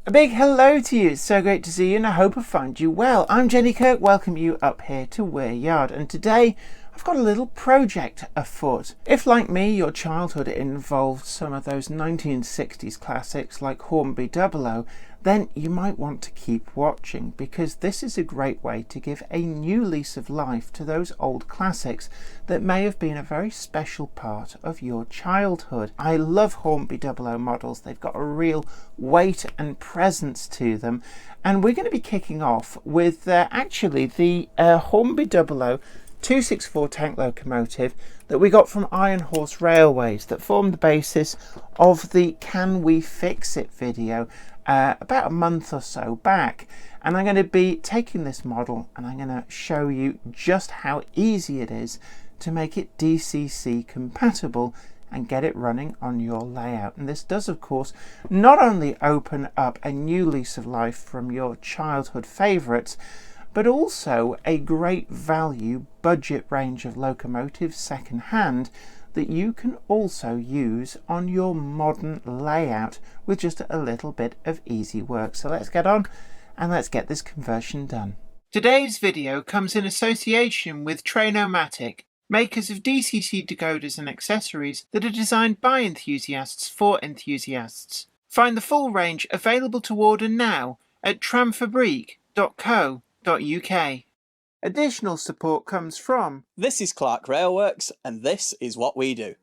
A big hello to you. It's so great to see you and I hope I find you well. I'm Jenny Kirk, welcome you up here to Weir Yard, and today I've got a little project afoot. If, like me, your childhood involved some of those 1960s classics like Hornby Dublo, then you might want to keep watching, because this is a great way to give a new lease of life to those old classics that may have been a very special part of your childhood. I love Hornby Dublo models. They've got a real weight and presence to them, and we're going to be kicking off with actually the Hornby Dublo 264 tank locomotive that we got from Iron Horse Railways, that formed the basis of the Can We Fix It video about a month or so back. And I'm going to be taking this model and I'm going to show you just how easy it is to make it DCC compatible and get it running on your layout. And this does, of course, not only open up a new lease of life from your childhood favourites, but also a great value budget range of locomotives second hand that you can also use on your modern layout with just a little bit of easy work. So let's get on and let's get this conversion done. Today's video comes in association with Trainomatic, makers of DCC decoders and accessories that are designed by enthusiasts for enthusiasts. Find the full range available to order now at tramfabrique.co.uk. Additional support comes from... This is Clark Railworks, and this is what we do.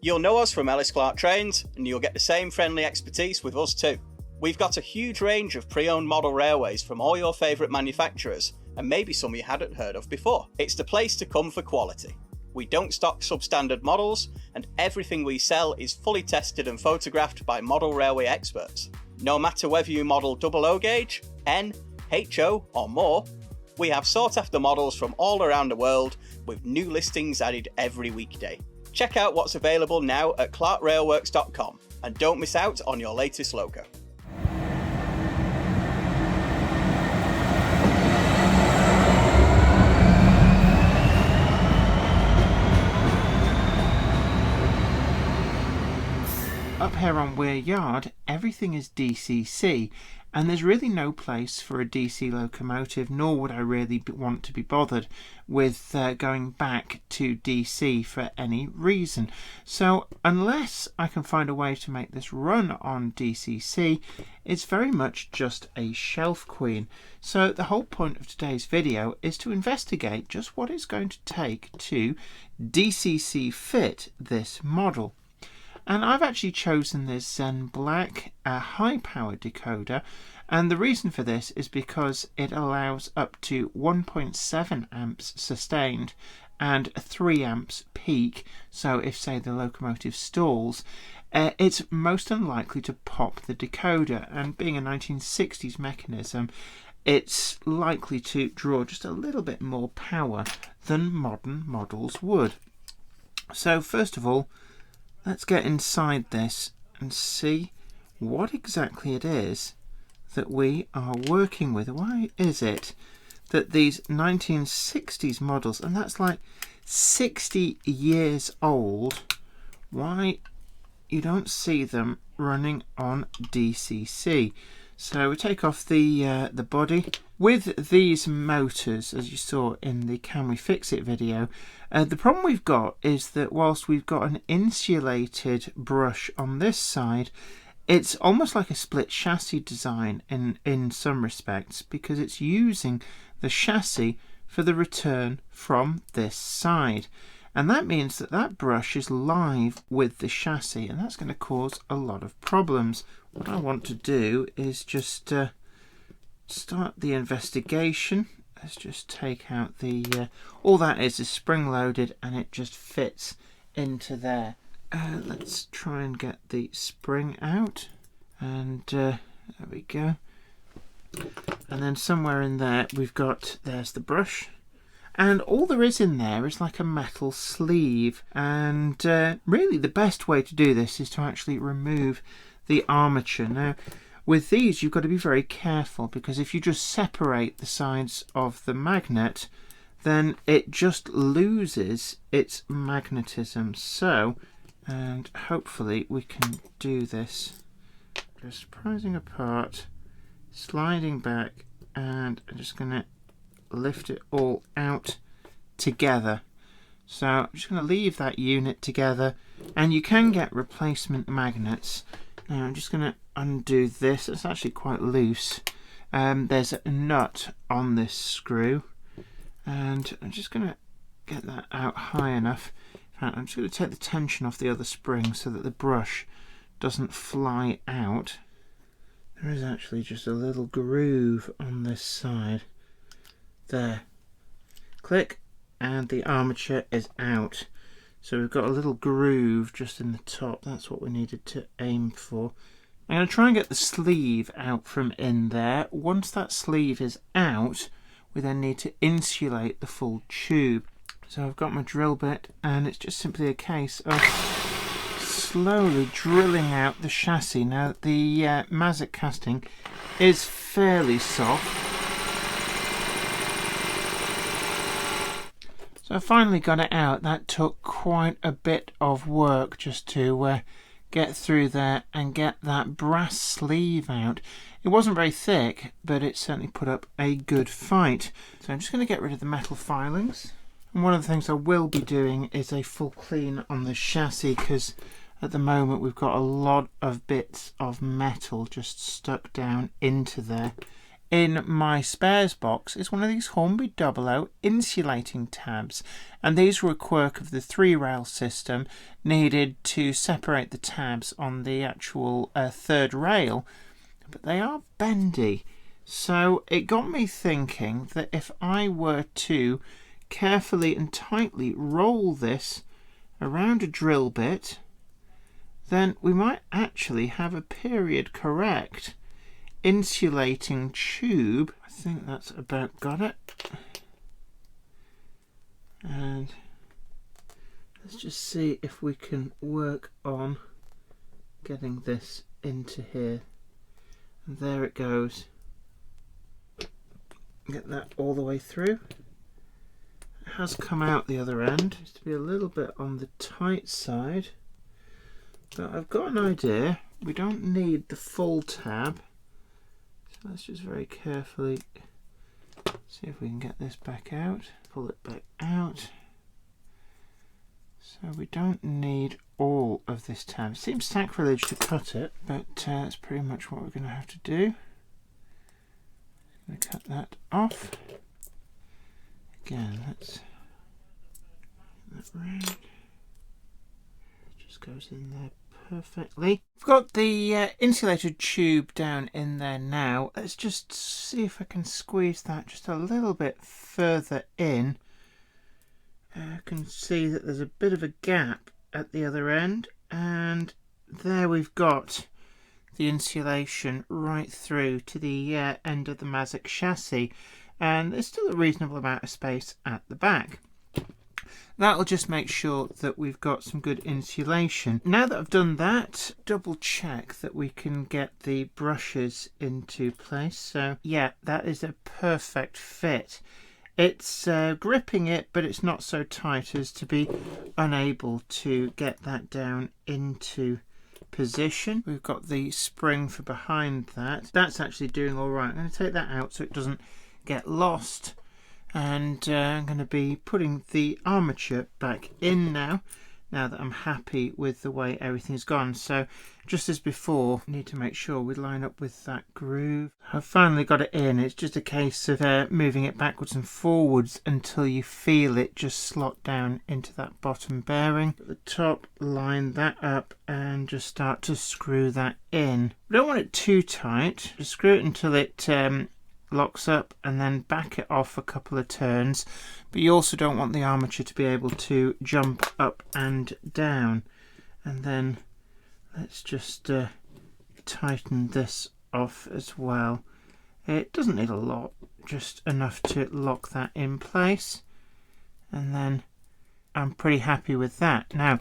You'll know us from Ellis Clark Trains, and you'll get the same friendly expertise with us too. We've got a huge range of pre-owned model railways from all your favourite manufacturers, and maybe some you hadn't heard of before. It's the place to come for quality. We don't stock substandard models, and everything we sell is fully tested and photographed by model railway experts. No matter whether you model double O gauge, N, HO or more, we have sought after models from all around the world with new listings added every weekday. Check out what's available now at clarkrailworks.com and don't miss out on your latest loco. Up here on Weir Yard, everything is DCC, and there's really no place for a DC locomotive, nor would I really want to be bothered with going back to DC for any reason. So unless I can find a way to make this run on DCC, it's very much just a shelf queen. So the whole point of today's video is to investigate just what it's going to take to DCC fit this model. And I've actually chosen this Zen Black high power decoder, and the reason for this is because it allows up to 1.7 amps sustained and 3 amps peak. So if, say, the locomotive stalls, it's most unlikely to pop the decoder, and being a 1960s mechanism, it's likely to draw just a little bit more power than modern models would. So first of all, let's get inside this and see what exactly it is that we are working with. Why is it that these 1960s models, and that's like 60 years old, why you don't see them running on DCC? So we take off the body. With these motors, as you saw in the Can We Fix It video, the problem we've got is that whilst we've got an insulated brush on this side, it's almost like a split chassis design in some respects, because it's using the chassis for the return from this side. And that means that that brush is live with the chassis, and that's going to cause a lot of problems. What I want to do is just start the investigation. Let's just take out the... all that is spring loaded, and it just fits into there. Let's try and get the spring out, and there we go. And then somewhere in there we've got, there's the brush, and all there is in there is like a metal sleeve. And really the best way to do this is to actually remove the armature. Now with these you've got to be very careful, because if you just separate the sides of the magnet, then it just loses its magnetism. So, and hopefully we can do this Just prising apart, sliding back, and I'm just going to lift it all out together. So I'm just going to leave that unit together, and you can get replacement magnets. Now I'm just going to undo this. It's actually quite loose. There's a nut on this screw, and I'm just going to get that out high enough. In fact, I'm just going to take the tension off the other spring so that the brush doesn't fly out. There is actually just a little groove on this side. There. Click, and the armature is out. So we've got a little groove just in the top. That's what we needed to aim for. I'm going to try and get the sleeve out from in there. Once that sleeve is out, we then need to insulate the full tube. So I've got my drill bit, and it's just simply a case of slowly drilling out the chassis. Now the Mazak casting is fairly soft. So I finally got it out. That took quite a bit of work just to get through there and get that brass sleeve out. It wasn't very thick, but it certainly put up a good fight. So I'm just going to get rid of the metal filings. And one of the things I will be doing is a full clean on the chassis, because at the moment we've got a lot of bits of metal just stuck down into there. In my spares box is one of these Hornby Dublo insulating tabs, and these were a quirk of the 3-rail system, needed to separate the tabs on the actual third rail, but they are bendy. So it got me thinking that if I were to carefully and tightly roll this around a drill bit, then we might actually have a period correct insulating tube. I think that's about got it. And let's just see if we can work on getting this into here. And there it goes. Get that all the way through. It has come out the other end. It's to be a little bit on the tight side, but I've got an idea. We don't need the full tab. So let's just very carefully see if we can get this back out. Pull it back out. So we don't need all of this tab. It seems sacrilege to cut it, but that's pretty much what we're going to have to do. I'm going to cut that off. Again, let's get that round. It just goes in there perfectly. I've got the insulated tube down in there now. Let's just see if I can squeeze that just a little bit further in. I can see that there's a bit of a gap at the other end, and there we've got the insulation right through to the end of the Mazak chassis, and there's still a reasonable amount of space at the back. That'll just make sure that we've got some good insulation. Now that I've done that, double check that we can get the brushes into place. So yeah, that is a perfect fit. It's gripping it, but it's not so tight as to be unable to get that down into position. We've got the spring for behind that. That's actually doing all right. I'm going to take that out so it doesn't get lost. And I'm going to be putting the armature back in now that I'm happy with the way everything's gone. So just as before, I need to make sure we line up with that groove. I've finally got it in. It's just a case of moving it backwards and forwards until you feel it just slot down into that bottom bearing. At the top, line that up and just start to screw that in. We don't want it too tight. Just screw it until it locks up, and then back it off a couple of turns, but you also don't want the armature to be able to jump up and down. And then let's just tighten this off as well. It doesn't need a lot, just enough to lock that in place, and then I'm pretty happy with that. Now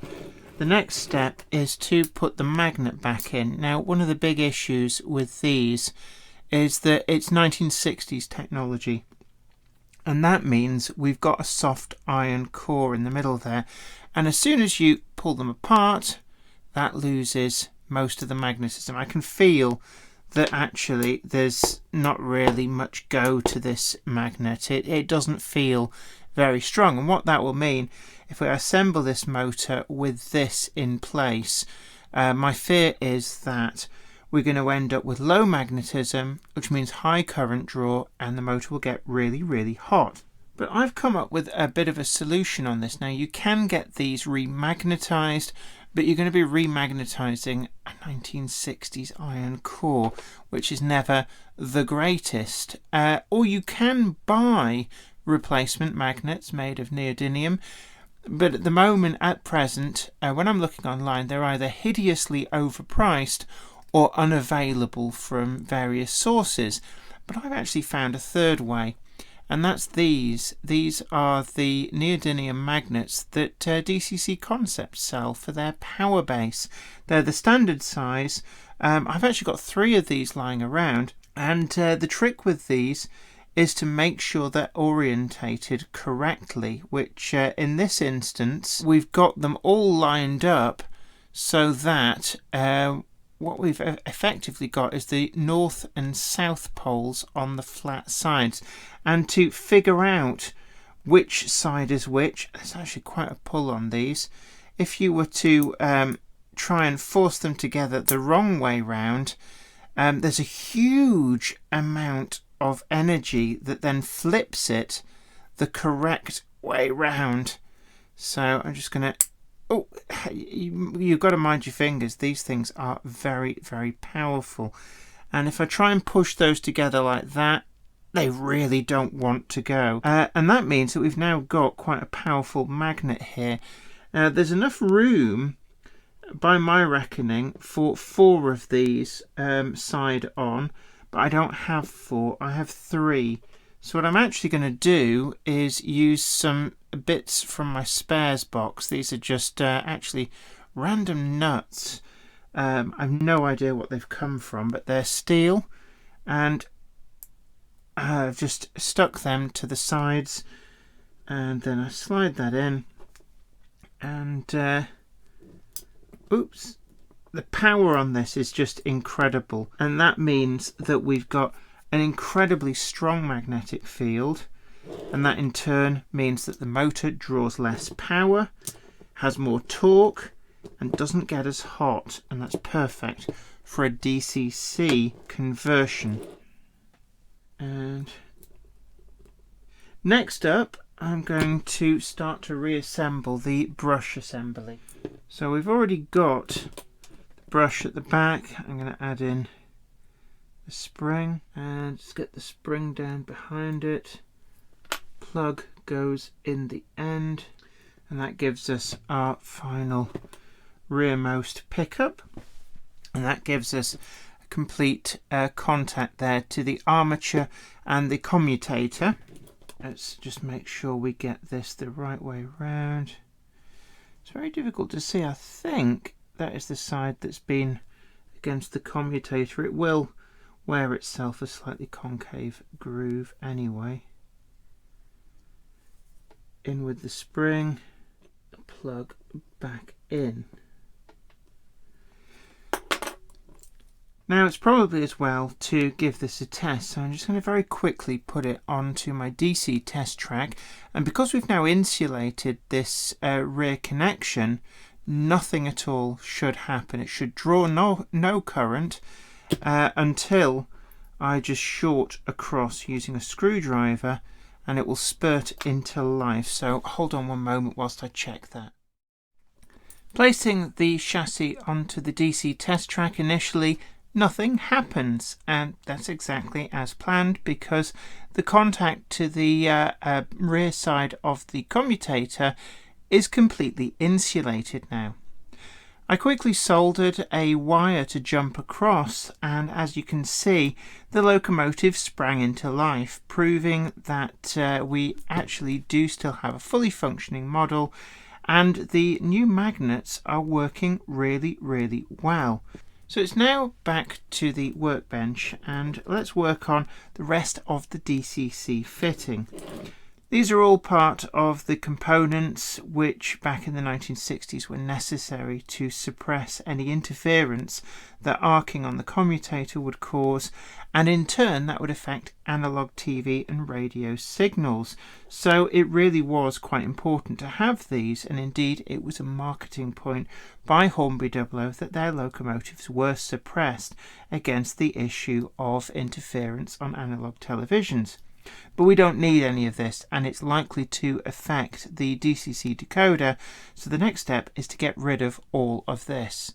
the next step is to put the magnet back in. Now one of the big issues with these is that it's 1960s technology, and that means we've got a soft iron core in the middle there, and as soon as you pull them apart, that loses most of the magnetism. I can feel that actually there's not really much go to this magnet. It doesn't feel very strong, and what that will mean if we assemble this motor with this in place, my fear is that we're going to end up with low magnetism, which means high current draw, and the motor will get really, really hot. But I've come up with a bit of a solution on this. Now, you can get these remagnetized, but you're going to be remagnetizing a 1960s iron core, which is never the greatest. Or you can buy replacement magnets made of neodymium, but at the moment, at present, when I'm looking online, they're either hideously overpriced or unavailable from various sources. But I've actually found a third way, and that's these. These are the neodymium magnets that DCC Concepts sell for their power base. They're the standard size. I've actually got 3 of these lying around, and the trick with these is to make sure they're orientated correctly, which in this instance we've got them all lined up so that what we've effectively got is the north and south poles on the flat sides. And to figure out which side is which, there's actually quite a pull on these. If you were to try and force them together the wrong way round, there's a huge amount of energy that then flips it the correct way round. So I'm just going to... Oh, you've got to mind your fingers. These things are very, very powerful. And if I try and push those together like that, they really don't want to go. And that means that we've now got quite a powerful magnet here. Now, there's enough room, by my reckoning, for 4 of these side on, but I don't have 4. I have 3. So what I'm actually going to do is use some bits from my spares box. These are just actually random nuts. I've no idea what they've come from, but they're steel, and I've just stuck them to the sides, and then I slide that in, and oops, the power on this is just incredible, and that means that we've got an incredibly strong magnetic field, and that in turn means that the motor draws less power, has more torque, and doesn't get as hot, and that's perfect for a DCC conversion. And next up, I'm going to start to reassemble the brush assembly. So we've already got the brush at the back. I'm going to add in the spring and just get the spring down behind it. Plug goes in the end, and that gives us our final rearmost pickup, and that gives us a complete contact there to the armature and the commutator. Let's just make sure we get this the right way round. It's very difficult to see. I think that is the side that's been against the commutator. It will wear itself a slightly concave groove anyway. In with the spring, plug back in. Now it's probably as well to give this a test, so I'm just going to very quickly put it onto my DC test track, and because we've now insulated this rear connection, nothing at all should happen. It should draw no current until I just short across using a screwdriver, and it will spurt into life. So hold on one moment whilst I check that. Placing the chassis onto the DC test track initially, nothing happens, and that's exactly as planned because the contact to the rear side of the commutator is completely insulated now. I quickly soldered a wire to jump across, and as you can see, the locomotive sprang into life, proving that we actually do still have a fully functioning model, and the new magnets are working really, really well. So it's now back to the workbench, and let's work on the rest of the DCC fitting. These are all part of the components which back in the 1960s were necessary to suppress any interference that arcing on the commutator would cause, and in turn that would affect analog TV and radio signals. So it really was quite important to have these, and indeed it was a marketing point by Hornby Dublo that their locomotives were suppressed against the issue of interference on analog televisions. But we don't need any of this, and it's likely to affect the DCC decoder, so the next step is to get rid of all of this.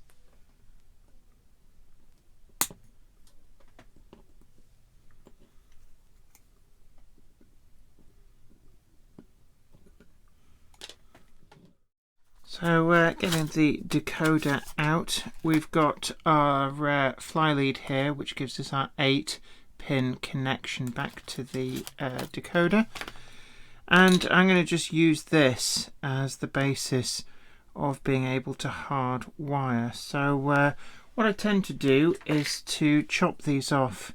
So getting the decoder out, we've got our fly lead here, which gives us our 8-pin connection back to the decoder, and I'm going to just use this as the basis of being able to hardwire. So what I tend to do is to chop these off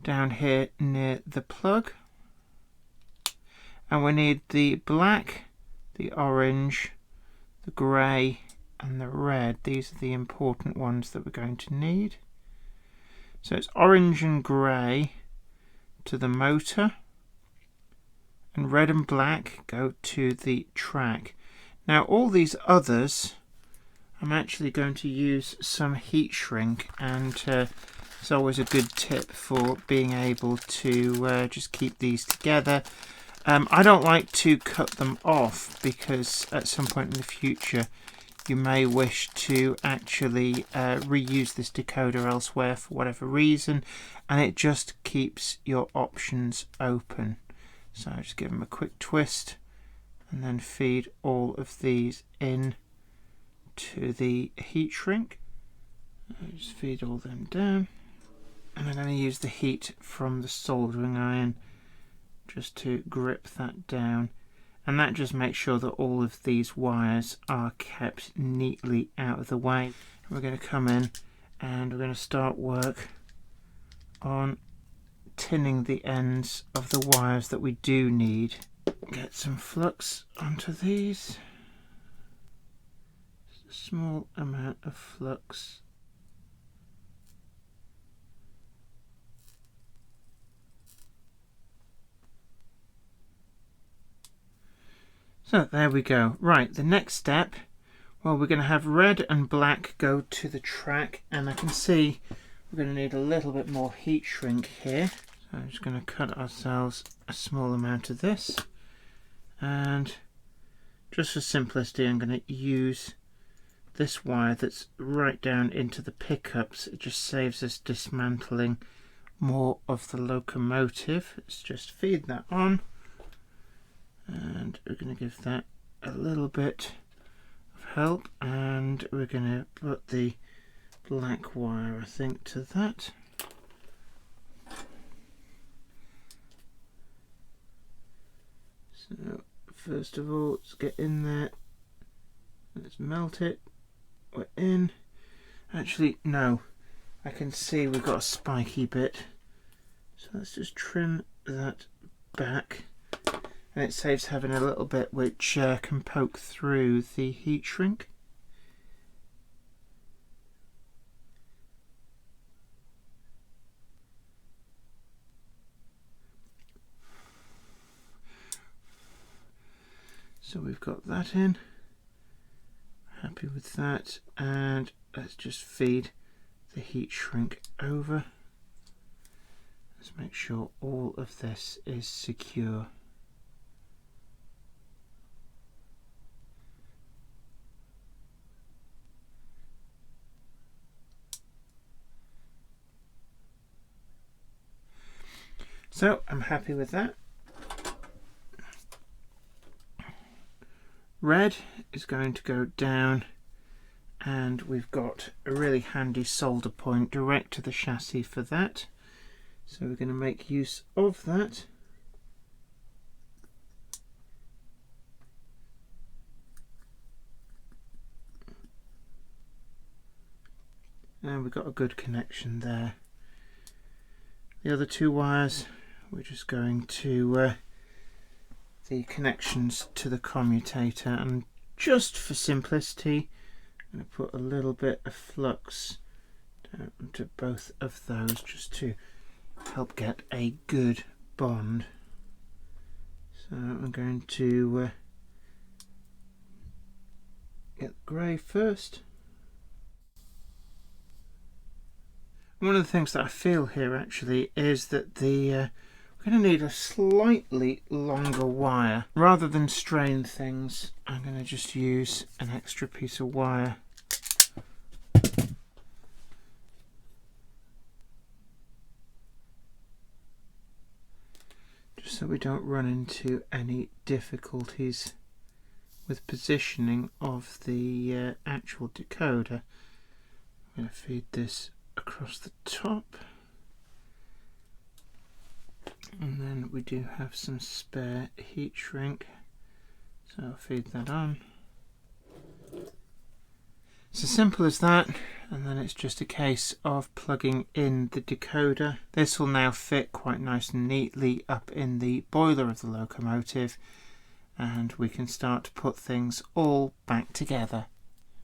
down here near the plug, and we need the black, the orange, the grey and the red. These are the important ones that we're going to need. So it's orange and grey to the motor, and red and black go to the track. Now all these others I'm actually going to use some heat shrink, and it's always a good tip for being able to just keep these together. I don't like to cut them off because at some point in the future you may wish to actually reuse this decoder elsewhere for whatever reason, and it just keeps your options open. So I just give them a quick twist and then feed all of these in to the heat shrink. I just feed all them down, and I'm going to use the heat from the soldering iron just to grip that down, and that just makes sure that all of these wires are kept neatly out of the way. We're going to come in and we're going to start work on tinning the ends of the wires that we do need. Get some flux onto these, just a small amount of flux. So there we go. Right, the next step, well, we're going to have red and black go to the track, and I can see we're going to need a little bit more heat shrink here. So I'm just going to cut ourselves a small amount of this, and just for simplicity I'm going to use this wire that's right down into the pickups. It just saves us dismantling more of the locomotive. Let's just feed that on. And we're going to give that a little bit of help, and we're going to put the black wire, I think, to that. So first of all, let's get in there, let's melt it. We're in. Actually no, I can see we've got a spiky bit, so let's just trim that back. And it saves having a little bit which can poke through the heat shrink. So we've got that in. Happy with that, and let's just feed the heat shrink over. Let's make sure all of this is secure. So I'm happy with that. Red is going to go down, and we've got a really handy solder point direct to the chassis for that. So we're going to make use of that. And we've got a good connection there. The other two wires, we're just going to the connections to the commutator, and just for simplicity I'm going to put a little bit of flux down to both of those just to help get a good bond. So I'm going to get the grey first. One of the things that I feel here actually is that we're going to need a slightly longer wire. Rather than strain things, I'm going to just use an extra piece of wire. Just so we don't run into any difficulties with positioning of the actual decoder. I'm going to feed this across the top, and then we do have some spare heat shrink, so I'll feed that on. It's as simple as that, and then it's just a case of plugging in the decoder. This will now fit quite nice and neatly up in the boiler of the locomotive, and we can start to put things all back together.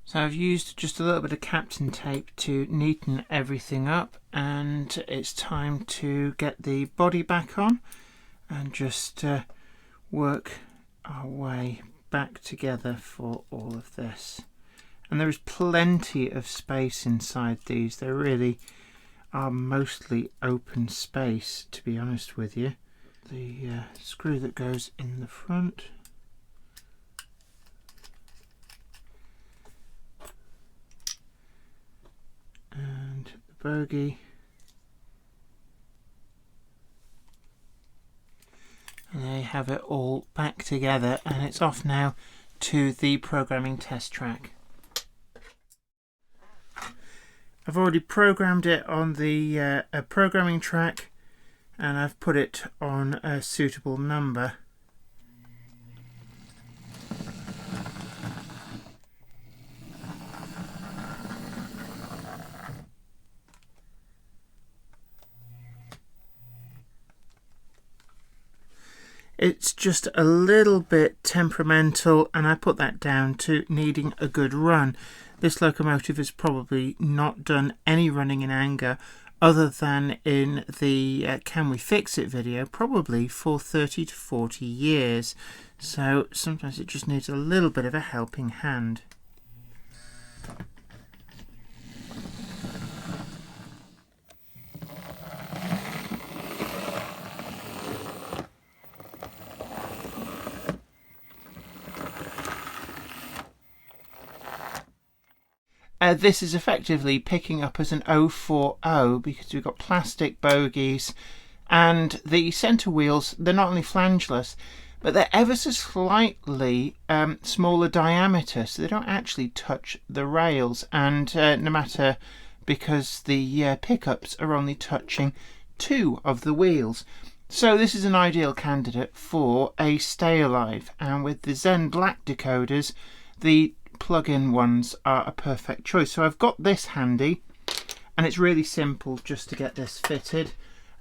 So I've used just a little bit of Captain tape to neaten everything up, and it's time to get the body back on and just work our way back together for all of this. And there is plenty of space inside these. They really are mostly open space, to be honest with you. The screw that goes in the front, and the bogie, and there you have it all back together, and it's off now to the programming test track. I've already programmed it on the programming track, and I've put it on a suitable number. It's just a little bit temperamental, and I put that down to needing a good run. This locomotive has probably not done any running in anger other than in the Can We Fix It video, probably for 30 to 40 years. So sometimes it just needs a little bit of a helping hand. This is effectively picking up as an 040 because we've got plastic bogies, and the centre wheels, they're not only flangeless, but they're ever so slightly smaller diameter, so they don't actually touch the rails, and no matter, because the pickups are only touching 2 of the wheels. So this is an ideal candidate for a stay alive, and with the Zen Black decoders, the plug-in ones are a perfect choice. So I've got this handy, and it's really simple just to get this fitted.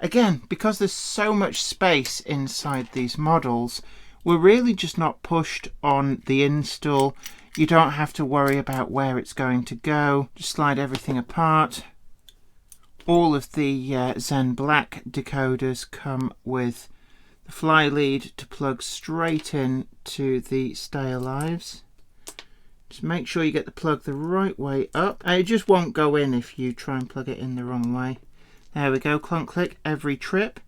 Again, because there's so much space inside these models, we're really just not pushed on the install. You don't have to worry about where it's going to go. Just slide everything apart. All of the Zen Black decoders come with the fly lead to plug straight in to the stay alives. Just make sure you get the plug the right way up. It just won't go in if you try and plug it in the wrong way. There we go, clunk click every trip.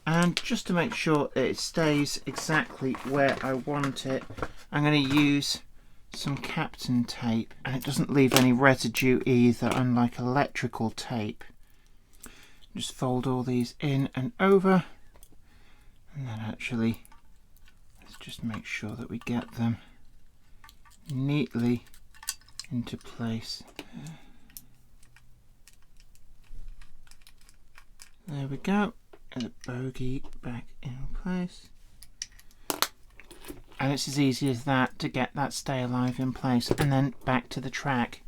And just to make sure it stays exactly where I want it, I'm going to use some Captain tape, and it doesn't leave any residue either, unlike electrical tape. Just fold all these in and over, and then actually let's just make sure that we get them neatly into place. There we go, and the bogie back in place. And it's as easy as that to get that stay alive in place, and then back to the track.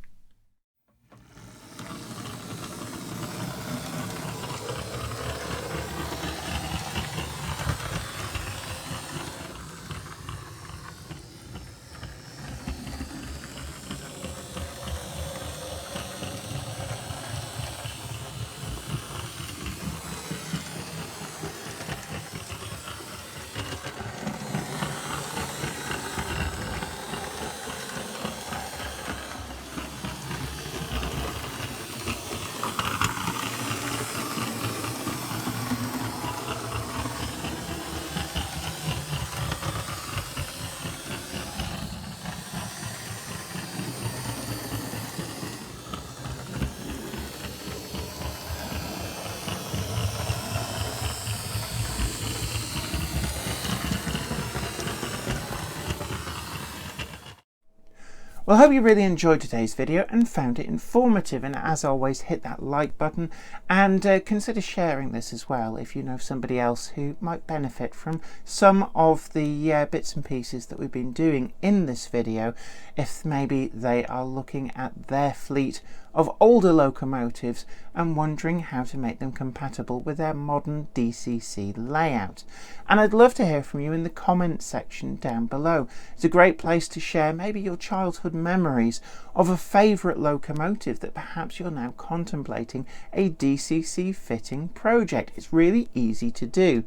Well, I hope you really enjoyed today's video and found it informative, and as always, hit that like button and consider sharing this as well if you know somebody else who might benefit from some of the bits and pieces that we've been doing in this video, if maybe they are looking at their fleet of older locomotives and wondering how to make them compatible with their modern DCC layout. And I'd love to hear from you in the comments section down below. It's a great place to share maybe your childhood memories of a favourite locomotive that perhaps you're now contemplating a DCC fitting project. It's really easy to do.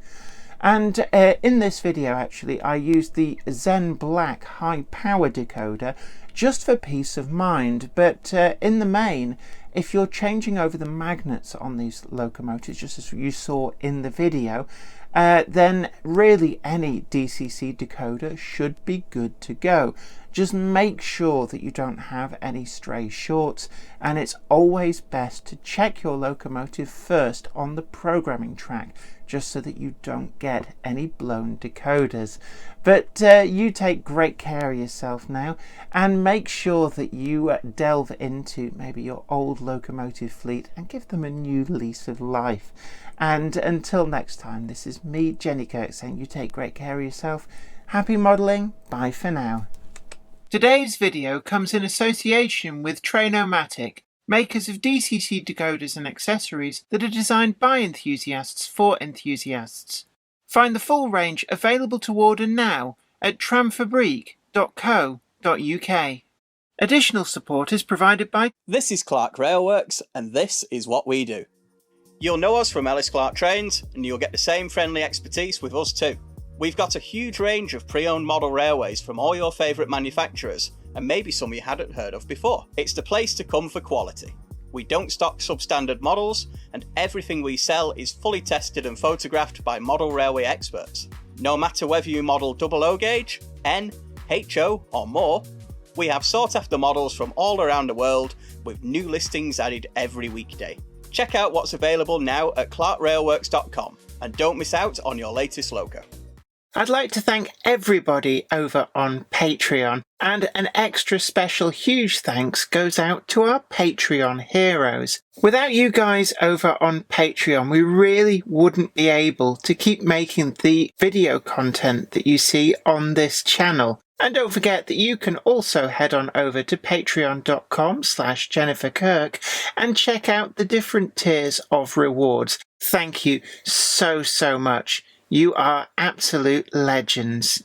And in this video actually I used the Zen Black high power decoder just for peace of mind, but in the main, if you're changing over the magnets on these locomotives just as you saw in the video, then really any DCC decoder should be good to go. Just make sure that you don't have any stray shorts, and it's always best to check your locomotive first on the programming track just so that you don't get any blown decoders. But you take great care of yourself now and make sure that you delve into maybe your old locomotive fleet and give them a new lease of life. And until next time, this is me, Jenny Kirk, saying you take great care of yourself. Happy modelling. Bye for now. Today's video comes in association with Trainomatic, makers of DCC decoders and accessories that are designed by enthusiasts for enthusiasts. Find the full range available to order now at tramfabrique.co.uk. Additional support is provided by... This is Clark Railworks, and this is what we do. You'll know us from Ellis Clark Trains, and you'll get the same friendly expertise with us too. We've got a huge range of pre-owned model railways from all your favourite manufacturers, and maybe some you hadn't heard of before. It's the place to come for quality. We don't stock substandard models, and everything we sell is fully tested and photographed by model railway experts. No matter whether you model double O gauge, N, HO or more, we have sought after models from all around the world with new listings added every weekday. Check out what's available now at clarkrailworks.com and don't miss out on your latest loco. I'd like to thank everybody over on Patreon, and an extra special huge thanks goes out to our Patreon heroes. Without you guys over on Patreon, we really wouldn't be able to keep making the video content that you see on this channel. And don't forget that you can also head on over to patreon.com/JenniferKirk and check out the different tiers of rewards. Thank you so much. You are absolute legends.